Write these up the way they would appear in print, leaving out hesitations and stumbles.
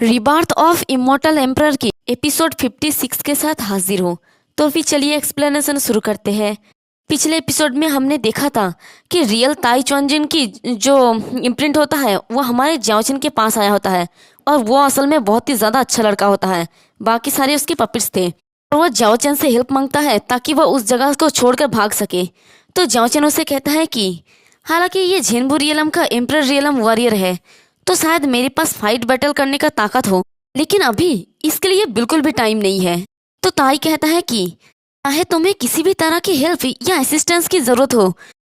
रिबार्थ of immortal emperor की episode 56 के साथ हाजिर हूँ। तो फिर चलिए एक्सप्लेनेशन शुरू करते हैं। पिछले एपिसोड में हमने देखा था कि रियल ताई चुनजिन की जो इम्प्रिंट होता है वो हमारे जाओचिन के पास आया होता है और वो असल में बहुत ही ज़्यादा अच्छा लड़का होता है। बाकी सारे उसके पपिट्स थे और वो जाओचिन से हेल्प मांगता है ताकि वह उस जगह को छोड़कर भाग सके। तो जाओचिन उसे कहता है कि हालांकि ये झेनबू रियलम का एम्परर रियलम वॉरियर है तो शायद मेरे पास फाइट बैटल करने का ताकत हो, लेकिन अभी इसके लिए बिल्कुल भी टाइम नहीं है। तो ताई कहता है कि चाहे तुम्हें किसी भी तरह की हेल्प या असिस्टेंस की जरूरत हो,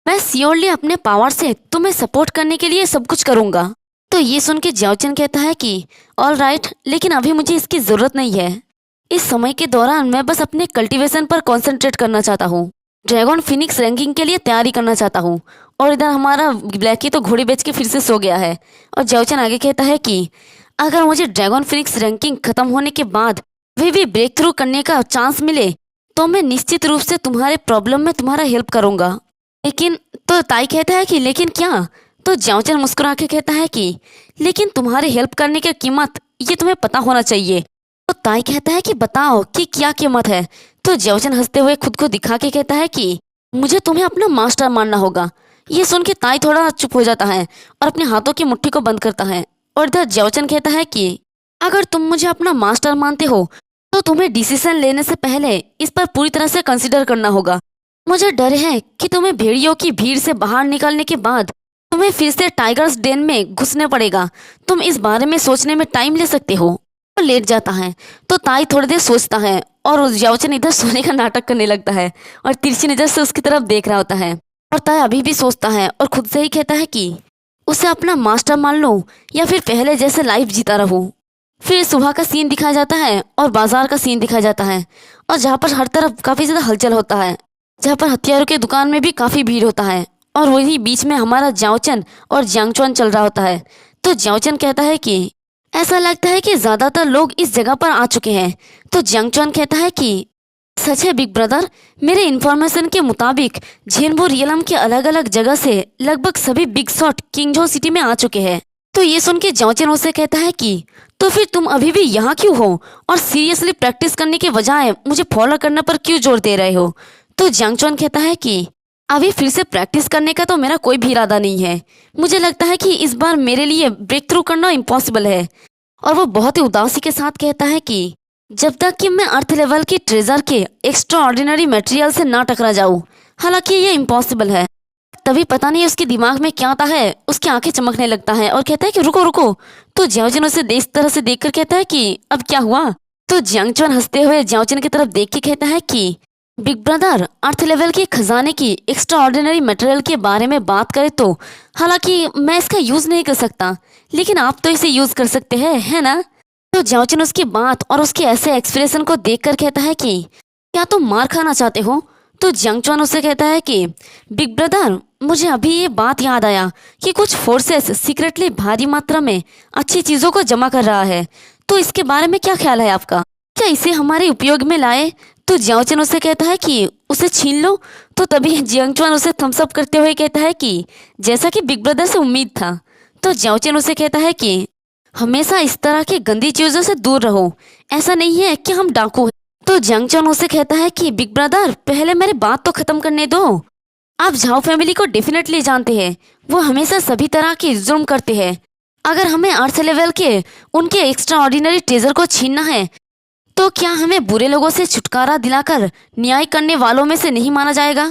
मैं श्योरली अपने पावर से तुम्हें सपोर्ट करने के लिए सब कुछ करूंगा। तो ये सुन के जाओचिन कहता है कि ऑल राइट, लेकिन अभी मुझे इसकी जरूरत नहीं है। इस समय के दौरान मैं बस अपने कल्टीवेशन पर कॉन्सेंट्रेट करना चाहता हूँ, ड्रैगन फिनिक्स रैंकिंग के लिए तैयारी करना चाहता हूँ। और इधर हमारा ब्लैकी तो घोड़ी बेच के फिर से सो गया है। और जाओचिन आगे कहता है कि अगर मुझे ड्रैगन फिनिक्स रैंकिंग खत्म होने के बाद भी ब्रेक थ्रू करने का चांस मिले तो मैं निश्चित रूप से तुम्हारे प्रॉब्लम में तुम्हारा हेल्प करूंगा। लेकिन तो ताई कहता है कि लेकिन क्या? तो जाओचिन मुस्कुरा के कहता है कि लेकिन तुम्हारे हेल्प करने की कीमत ये तुम्हें पता होना चाहिए। तो ताई कहता है कि बताओ कि क्या कीमत है। तो जाओचिन हंसते हुए खुद को दिखा के कहता है कि मुझे तुम्हें अपना मास्टर मानना होगा। ये सुन के ताई थोड़ा चुप हो जाता है और अपने हाथों की मुट्ठी को बंद करता है। और इधर जाओचिन कहता है कि अगर तुम मुझे अपना मास्टर मानते हो तो तुम्हें डिसीजन लेने से पहले इस पर पूरी तरह से कंसिडर करना होगा। मुझे डर है कि तुम्हें भेड़ियों की भीड़ से बाहर निकलने के बाद तुम्हें फिर से टाइगर्स डेन में घुसने पड़ेगा। तुम इस बारे में सोचने में टाइम ले सकते हो। वो लेट जाता है। तो ताई थोड़ी देर सोचता है और उस जाओचिन इधर सोने का नाटक करने लगता है और तिरछी नजर से उसकी तरफ देख रहा होता है। और ताई अभी भी सोचता है और खुद से ही कहता है कि उसे अपना मास्टर मान लो या फिर पहले जैसे लाइफ जीता रहूं। फिर सुबह का सीन दिखाया जाता है और बाजार का सीन दिखाया जाता है और जहाँ पर हर तरफ काफी ज्यादा हलचल होता है, जहाँ पर हथियारों के दुकान में भी काफी भीड़ होता है। और वही बीच में हमारा जाओचन और जियांगचुआन चल रहा होता है। तो जाओचन कहता है कि ऐसा लगता है कि ज्यादातर लोग इस जगह पर आ चुके हैं। तो जियांगचुआन कहता है कि सच है बिग ब्रदर, मेरे इन्फॉर्मेशन के मुताबिक झेनबू रियलम के अलग अलग जगह से लगभग सभी बिग शॉट किंगझो सिटी में आ चुके हैं। तो ये सुन के जाओचिन उसे कहता है कि तो फिर तुम अभी भी यहाँ क्यों हो और सीरियसली प्रैक्टिस करने के बजाय मुझे फॉलो करने पर क्यों जोर दे रहे हो। तो जियांगचुआन कहता है कि अभी फिर से प्रैक्टिस करने का तो मेरा कोई भी इरादा नहीं है। मुझे लगता है कि इस बार मेरे लिए ब्रेक थ्रू करना इम्पॉसिबल है। और वो बहुत ही उदासी के साथ कहता है कि जब तक कि मैं अर्थ लेवल की ट्रेजर के एक्स्ट्रा ऑर्डिनरी मटेरियल से ना टकरा जाऊं, हालांकि ये इम्पॉसिबल है। तभी पता नहीं उसके दिमाग में क्या आता है, उसकी आंखें चमकने लगता है और कहता है कि रुको रुको। तो जियांगचुआन उसे इस तरह से देखकर कहता है कि अब क्या हुआ। तो जियांगचुआन हंसते हुए जियांगचुआन की तरफ देख के कहता है कि बिग ब्रदर, अर्थ लेवल के खजाने की एक्स्ट्रा ऑर्डिनरी मटेरियल के बारे में बात करें तो हालांकि मैं इसका यूज नहीं कर सकता, लेकिन आप तो इसे यूज कर सकते हैं, है ना। तो जियांगचुआन उसकी बात और उसके ऐसे एक्सप्रेशन को देखकर कहता है कि क्या तुम मार खाना चाहते हो। तो जियांगचुआन उससे कहता है कि बिग ब्रदर, मुझे अभी ये बात याद आया कि कुछ फोर्सेस सीक्रेटली भारी मात्रा में अच्छी चीजों को जमा कर रहा है। तो इसके बारे में क्या ख्याल है आपका? क्या इसे हमारे उपयोग में लाए? तो जियांगचुआन उसे कहता है कि उसे छीन लो। तो तभी जियांगचुआन उसे थम्स अप करते हुए कहता है कि जैसा कि बिग ब्रदर से उम्मीद था। तो जियांगचुआन उसे कहता है कि हमेशा इस तरह की गंदी चीजों से दूर रहो, ऐसा नहीं है कि हम डाकू हैं। तो जियांगचुआन उसे कहता है कि बिग ब्रदर, पहले मेरी बात तो खत्म करने दो। आप झाओ फैमिली को डेफिनेटली जानते हैं, वो हमेशा सभी तरह की जुर्म करते हैं। अगर हमें अर्थ लेवल के उनके एक्स्ट्रा ऑर्डिनरी ट्रेजर को छीनना है तो क्या हमें बुरे लोगों से छुटकारा दिलाकर न्याय करने वालों में से नहीं माना जाएगा।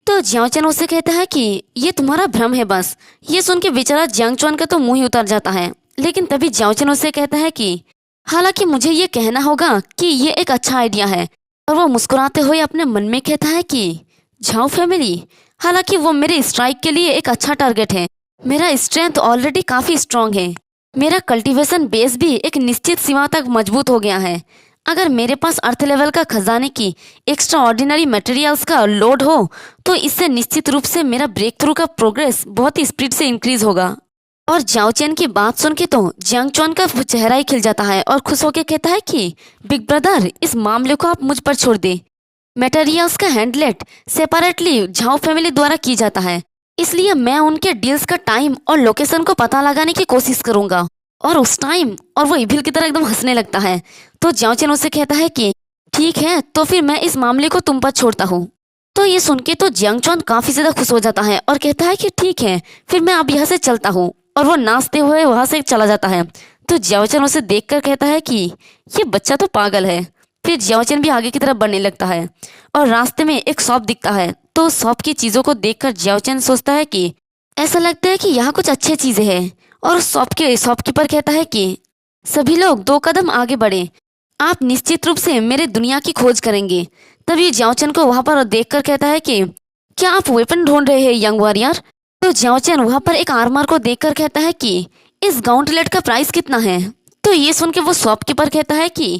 तो जियांगचुआन उसे कहता है कि ये तुम्हारा भ्रम है बस। ये सुन के बेचारा जियांगचुआन का तो मुंह ही उतर जाता है। लेकिन तभी जियांगचुआन उसे कहता है कि हालांकि मुझे ये कहना होगा कि ये एक अच्छा आइडिया है। और वो मुस्कुराते हुए अपने मन में कहता है कि झाओ फैमिली, हालांकि वो मेरे स्ट्राइक के लिए एक अच्छा टारगेट है। मेरा स्ट्रेंथ ऑलरेडी काफी स्ट्रांग है। मेरा कल्टीवेशन बेस भी एक निश्चित सीमा तक मजबूत हो गया है। अगर मेरे पास अर्थ लेवल का खजाने की एक्स्ट्रा ऑर्डिनरी मटेरियल्स का लोड हो तो इससे निश्चित रूप से मेरा ब्रेक थ्रू का प्रोग्रेस बहुत ही स्पीड से इंक्रीज होगा। और जाओचिन की बात सुन के तो जियांगचुआन का चेहरा ही खिल जाता है और खुश होकर कहता है कि बिग ब्रदर, इस मामले को आप मुझ पर छोड़ दे। मटेरियल्स का हैंडलेट सेपरेटली झाओ फैमिली द्वारा की जाता है, इसलिए मैं उनके डील्स का टाइम और लोकेशन को पता लगाने की कोशिश करूंगा और उस टाइम और वो इविल की तरह एकदम हंसने लगता है। तो जियाओ चैन उससे कहता है कि ठीक है, तो फिर मैं इस मामले को तुम पर छोड़ता हूँ। तो ये सुन के तो जियांग चौन काफी ज्यादा खुश हो जाता है और कहता है कि ठीक है, फिर मैं अब यहाँ से चलता हूँ। और वो नाचते हुए वहां से चला जाता है। तो जियाओ चैन उसे देखकर कहता है कि ये बच्चा तो पागल है। फिर जियाओ चैन भी आगे की तरफ बढ़ने लगता है और रास्ते में एक शॉप दिखता है। तो शॉप की चीजों को देखकर जियाओ चैन सोचता है कि ऐसा लगता है कि यहाँ कुछ अच्छी चीजें हैं। और उस शॉपकीपर कहता है कि सभी लोग 2 कदम आगे बढ़े, आप निश्चित रूप से मेरे दुनिया की खोज करेंगे। तभी जियाओ चैन को वहां पर देखकर कहता है कि क्या आप वेपन ढूंढ रहे हैं यंग वॉरियर। तो जियाओ चैन वहां पर एक आर्मर को देखकर कहता है कि इस गाउंटलेट का प्राइस कितना है। तो ये सुन के वो शॉपकीपर कहता है कि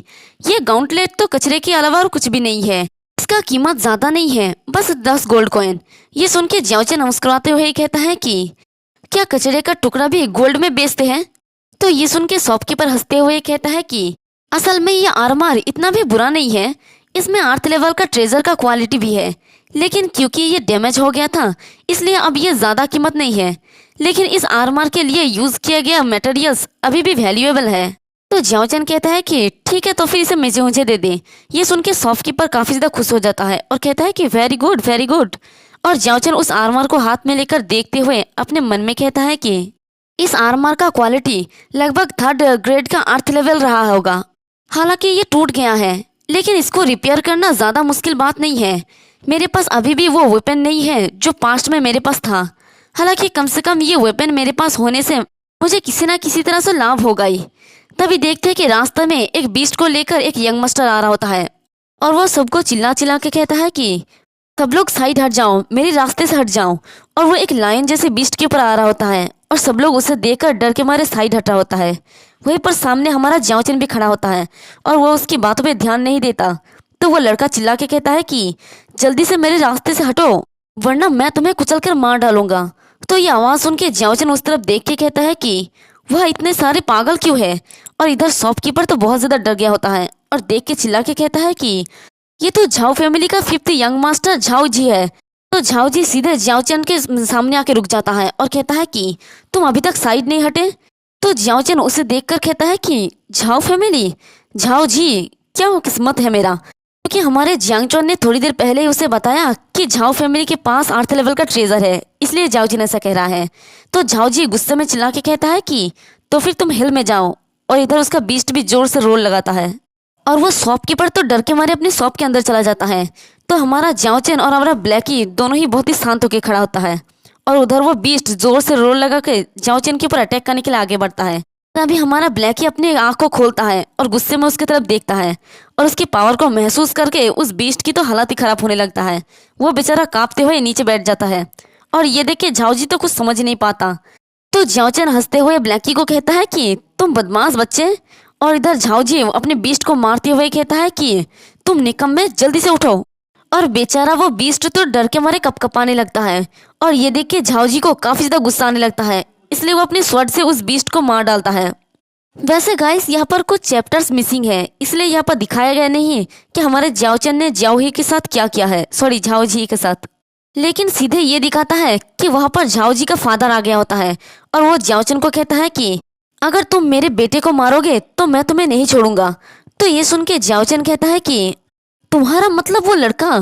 ये गाउंटलेट तो कचरे के अलावा और कुछ भी नहीं है, इसका कीमत ज्यादा नहीं है, बस 10 गोल्ड कॉइन। ये सुन के जियाओ चैन मुस्कुराते हुए कहता है कि क्या कचरे का टुकड़ा भी गोल्ड में बेचते हैं। तो ये सुन के शॉपकीपर हंसते हुए कहता है कि असल में ये आर्मर इतना भी बुरा नहीं है, इसमें 8th लेवल का ट्रेजर का क्वालिटी भी है, लेकिन क्योंकि ये डैमेज हो गया था इसलिए अब ये ज़्यादा कीमत नहीं है। लेकिन इस आर्मर के लिए यूज़ किया गया मटेरियल्स अभी भी वैल्यूएबल है। तो जियाओ चैन कहता है कि ठीक है, तो फिर इसे मुझे दे दे। ये सुन के शॉपकीपर काफ़ी ज़्यादा खुश हो जाता है और कहता है कि वेरी गुड वेरी गुड। और जियाओ चैन उस आर्मर को हाथ में लेकर देखते हुए अपने मन में कहता है कि इस आर्मर का क्वालिटी लगभग 3rd ग्रेड का 8th लेवल रहा होगा। हालांकि ये टूट गया है, लेकिन इसको रिपेयर करना ज़्यादा मुश्किल बात नहीं है। मेरे पास अभी भी वो वेपन नहीं है जो पास्ट में मेरे पास था। हालांकि कम से कम ये वेपन मेरे पास होने से मुझे किसी ना किसी तरह से लाभ होगा ही। तभी देखते हैं कि रास्ते में एक बीस्ट को लेकर एक यंग मास्टर आ रहा होता है और वो सबको चिल्ला चिल्ला के कहता है कि सब लोग साइड हट जाओ, मेरे रास्ते से हट जाओ। और वो एक लायन जैसे बीस्ट के ऊपर आ रहा होता है और सब लोग उसे देखकर डर के मारे साइड हटा होता है। वहीं पर सामने हमारा जियाओ चैन भी खड़ा होता है और वो उसकी बातों पे ध्यान नहीं देता। तो वो लड़का चिल्ला के कहता है कि जल्दी से मेरे रास्ते से हटो, वरना मैं तुम्हें कुचल कर मार डालूंगा। तो ये आवाज़ सुन के जियाओ चैन उस तरफ देख के कहता है कि वह इतने सारे पागल क्यों है। और इधर शॉपकीपर तो बहुत ज़्यादा डर गया होता है और देख के चिल्ला के कहता है कि ये तो झाओ फैमिली का 5th यंग मास्टर झाओ जी है। तो झाओ जी सीधे जियाओ चैन के सामने आके रुक जाता है और कहता है कि तुम अभी तक साइड नहीं हटे। तो जियाओ चैन उसे देखकर कहता है कि झाओ फैमिली, झाओ जी, क्या वो किस्मत है मेरा, क्योंकि हमारे जियांग चौन ने थोड़ी देर पहले ही उसे बताया कि झाओ फैमिली के पास 8th लेवल का ट्रेजर है, इसलिए झाओ जी ने ऐसा कह रहा है। तो झाओ जी गुस्से में चिल्ला के कहता है कि तो फिर तुम हिल में जाओ। और इधर उसका बीस्ट भी जोर से रोल लगाता है और वो शॉपकीपर तो डर के मारे अपनी शॉप के अंदर चला जाता है। तो हमारा जियाओ चैन और हमारा ब्लैकी दोनों ही बहुत ही शांत होकर खड़ा होता है और उधर वो बीस्ट जोर से रोल लगा के जियाओ चैन के ऊपर अटैक करने के लिए आगे बढ़ता है। तभी हमारा ब्लैकी अपनी आंख को खोलता है और गुस्से में उसकी तरफ देखता है और उसकी पावर को महसूस करके उस बीस्ट की तो हालत ही खराब होने लगता है। वो बेचारा कांपते हुए नीचे बैठ जाता है और ये देख के झाओ जी तो कुछ समझ नहीं पाता। तो जियाओ चैन हंसते हुए ब्लैकी को कहता है कि तुम बदमाश बच्चे। और इधर झाओ जी अपने बीस्ट को मारते हुए कहता है कि तुम निकम्मे, जल्दी से उठो। और बेचारा वो बीस्ट तो डर के मारे कपकपाने लगता है और ये देख के झाओ जी को काफी ज्यादा गुस्सा आने लगता है, इसलिए वो अपने स्वord से उस बीस्ट को मार डालता है। वैसे गाइस यहाँ पर कुछ चैप्टर्स मिसिंग है, इसलिए यहाँ पर दिखाया गया नहीं कि हमारे जियाओ चैन ने जियाओ ही के साथ क्या किया है, सॉरी झाओ जी के साथ। लेकिन सीधे ये दिखाता है कि वहाँ पर झाओ जी का फादर आ गया होता है और वो जियाओ चैन को कहता है कि अगर तुम मेरे बेटे को मारोगे तो मैं तुम्हें नहीं छोड़ूंगा। तो ये सुन के जियाओ चैन कहता है कि तुम्हारा मतलब वो लड़का,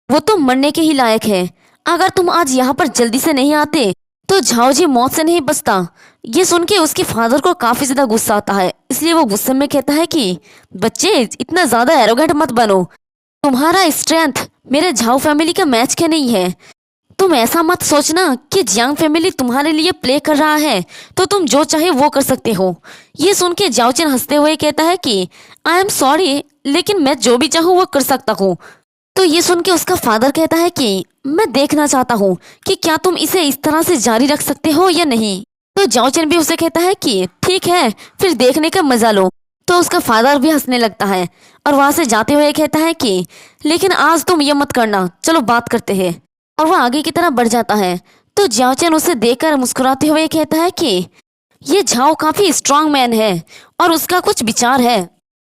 वो तो मरने के ही लायक है। अगर तुम आज यहाँ पर जल्दी से नहीं आते तो झाओ जी मौत से नहीं बचता। ये सुन के उसके फादर को काफी ज्यादा गुस्सा आता है, इसलिए वो गुस्से में कहता है कि बच्चे इतना ज्यादा एरोगेंट मत बनो, तुम्हारा स्ट्रेंथ मेरे झाओ फैमिली का मैच के नहीं है। तुम ऐसा मत सोचना कि जियांग फैमिली तुम्हारे लिए प्ले कर रहा है तो तुम जो चाहे वो कर सकते हो। ये सुन के जियाओ चैन हंसते हुए कहता है कि आई एम सॉरी, लेकिन मैं जो भी चाहूँ वो कर सकता हूँ। तो ये सुन के उसका फादर कहता है कि मैं देखना चाहता हूँ कि क्या तुम इसे इस तरह से जारी रख सकते हो या नहीं। तो जियाओ चैन भी उसे कहता है कि ठीक है, फिर देखने का मजा लो। तो उसका फादर भी हंसने लगता है और वहां से जाते हुए कहता है कि लेकिन आज तुम ये मत करना, चलो बात करते हैं। और वह आगे की तरफ बढ़ जाता है। तो जियाओ चैन उसे देखकर मुस्कुराते हुए कहता है कि ये झाओ काफी स्ट्रांग मैन है और उसका कुछ विचार है।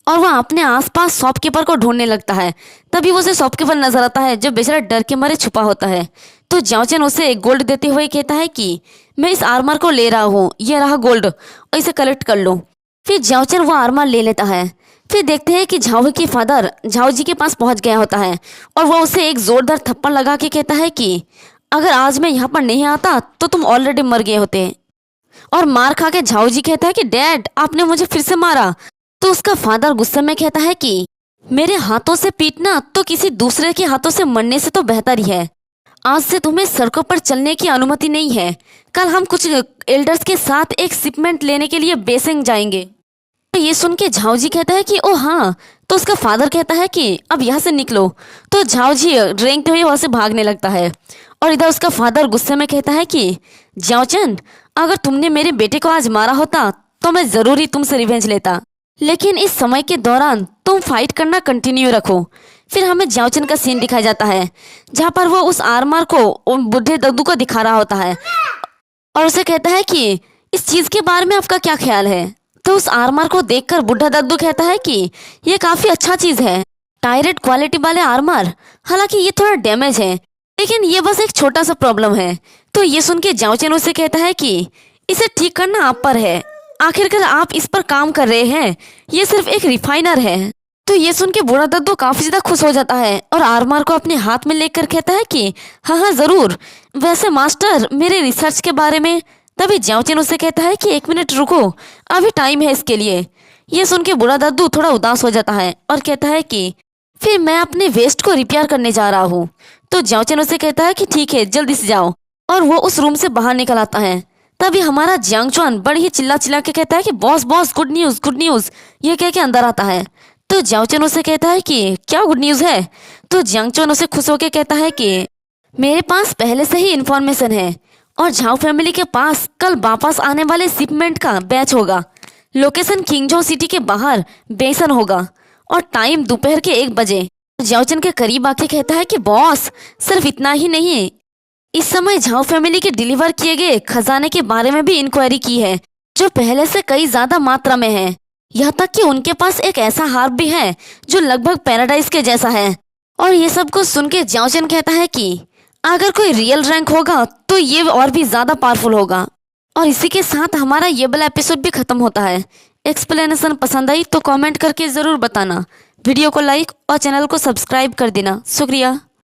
और वह अपने आसपास शॉपकीपर को ढूंढने लगता है। तभी उसे शॉपकीपर नजर आता है जो बेचारा डर के मारे छुपा होता है। तो जाओचन उसे गोल्ड देते हुए कहता है कि मैं इस आर्मर को ले रहा हूँ, ये रहा गोल्ड और इसे कलेक्ट कर लो। फिर जाओचन वो आर्मर ले लेता है। फिर देखते हैं कि झाओ के फादर झाओ जी के पास पहुंच गया होता है और वो उसे एक जोरदार थप्पड़ लगा के कहता है कि अगर आज मैं यहाँ पर नहीं आता तो तुम ऑलरेडी मर गए होते। और मार खा के झाओ जी कहता है कि डैड आपने मुझे फिर से मारा। तो उसका फादर गुस्से में कहता है कि मेरे हाथों से पीटना तो किसी दूसरे के हाथों से मरने से तो बेहतर ही है। आज से तुम्हें सड़कों पर चलने की अनुमति नहीं है। कल हम कुछ एल्डर्स के साथ एक शिपमेंट लेने के लिए बेसेंग जाएंगे। ये सुन के झाओ जी कहता है कि ओ हाँ। तो उसका फादर कहता है कि अब यहाँ से निकलो। तो झाओ जी रेंगते हुए वहाँ से भागने लगता है और इधर उसका फादर गुस्से में कहता है कि जाओचन अगर तुमने मेरे बेटे को आज मारा होता तो मैं जरूर ही तुमसे रिवेंज लेता, लेकिन इस समय के दौरान तुम फाइट करना कंटिन्यू रखो। फिर हमें जाओचन का सीन दिखाया जाता है जहाँ पर वो उस आर्मर को उन बुढ़े दद्दू को दिखा रहा होता है और उसे कहता है कि इस चीज़ के बारे में आपका क्या ख्याल है। तो उस आर्मर को देखकर बुढ़ा दद्दू कहता है कि ये काफ़ी अच्छा चीज़ है, टायरेट क्वालिटी वाले आर्मर। हालांकि ये थोड़ा डैमेज है लेकिन ये बस एक छोटा सा प्रॉब्लम है। तो ये सुन के जाओचन उसे कहता है कि इसे ठीक करना आप पर है, आखिरकार आप इस पर काम कर रहे हैं, ये सिर्फ एक रिफाइनर है। तो ये सुन के बूढ़ा दद्दू काफी ज्यादा खुश हो जाता है और आर्मर को अपने हाथ में लेकर कहता है कि हाँ हाँ जरूर, वैसे मास्टर मेरे रिसर्च के बारे में। तभी जाओचन उसे कहता है कि 1 मिनट रुको, अभी टाइम है इसके लिए। ये सुन के बूढ़ा दद्दू थोड़ा उदास हो जाता है और कहता है कि फिर मैं अपने वेस्ट को रिपेयर करने जा रहा हूँ। तो जाओचन उसे कहता है कि ठीक है जल्दी से जाओ, और वो उस रूम से बाहर निकल आता है। तभी हमारा जियांगचुआन बड़ी ही चिल्ला चिल्ला के कहता है कि boss boss good news good news, ये कह के अंदर आता है। तो जाओचन उसे कहता है कि क्या गुड न्यूज़ है। तो जियांगचुआन उसे खुश होकर कहता है कि मेरे पास पहले से ही इन्फॉर्मेशन है और झाओ फैमिली के पास कल वापस आने वाले शिपमेंट का बैच होगा। लोकेशन किंगजो सिटी के बाहर बेसन होगा और टाइम दोपहर के 1 बजे। जाओचन के करीब आके कहता है कि बॉस सिर्फ इतना ही नहीं, इस समय झाओ फैमिली के डिलीवर किए गए खजाने के बारे में भी इंक्वायरी की है जो पहले से कई ज्यादा मात्रा में है। यहाँ तक कि उनके पास एक ऐसा हार्प भी है जो लगभग पैराडाइज के जैसा है। और ये सब कुछ सुन के जाओचन कहता है कि अगर कोई रियल रैंक होगा तो ये और भी ज्यादा पावरफुल होगा। और इसी के साथ हमारा ये वाला एपिसोड भी खत्म होता है। एक्सप्लेनेशन पसंद आई तो कमेंट करके जरूर बताना, वीडियो को लाइक और चैनल को सब्सक्राइब कर देना। शुक्रिया।